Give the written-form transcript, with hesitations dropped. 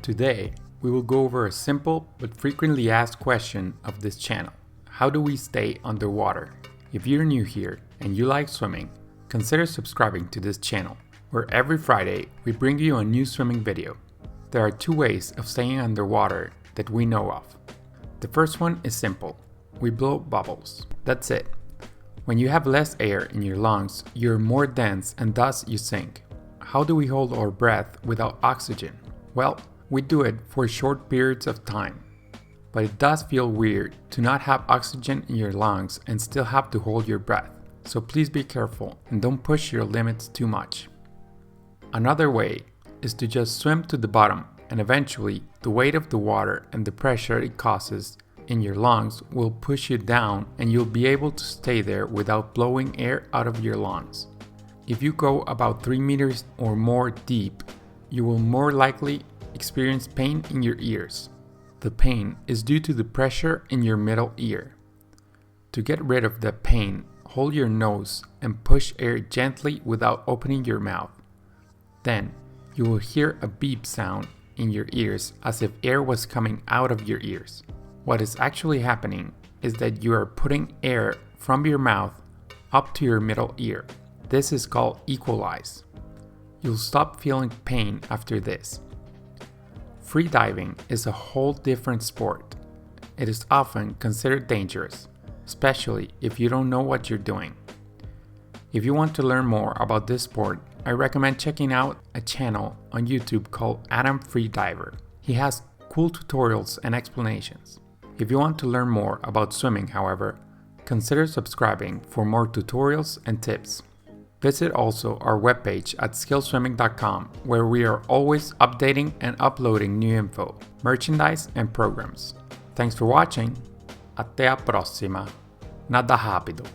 Today, we will go over a simple but frequently asked question of this channel. How do we stay underwater? If you're new here and you like swimming, consider subscribing to this channel, where every Friday we bring you a new swimming video. There are two ways of staying underwater that we know of. The first one is simple. We blow bubbles. That's it. When you have less air in your lungs, you're more dense and thus you sink. How do we hold our breath without oxygen? Well, we do it for short periods of time. But it does feel weird to not have oxygen in your lungs and still have to hold your breath. So please be careful and don't push your limits too much. Another way is to just swim to the bottom, and eventually the weight of the water and the pressure it causes in your lungs will push you down and you'll be able to stay there without blowing air out of your lungs. If you go about 3 meters or more deep, you will more likely experience pain in your ears. The pain is due to the pressure in your middle ear. To get rid of the pain, hold your nose and push air gently without opening your mouth. Then, you will hear a beep sound in your ears as if air was coming out of your ears. What is actually happening is that you are putting air from your mouth up to your middle ear. This is called Equalize. You'll stop feeling pain after this. Free diving is a whole different sport. It is often considered dangerous, especially if you don't know what you're doing. If you want to learn more about this sport, I recommend checking out a channel on YouTube called Adam Freediver. He has cool tutorials and explanations. If you want to learn more about swimming, however, consider subscribing for more tutorials and tips. Visit also our webpage at skillswimming.com, where we are always updating and uploading new info, merchandise and programs. Thanks for watching. Até a próxima. Nada rápido.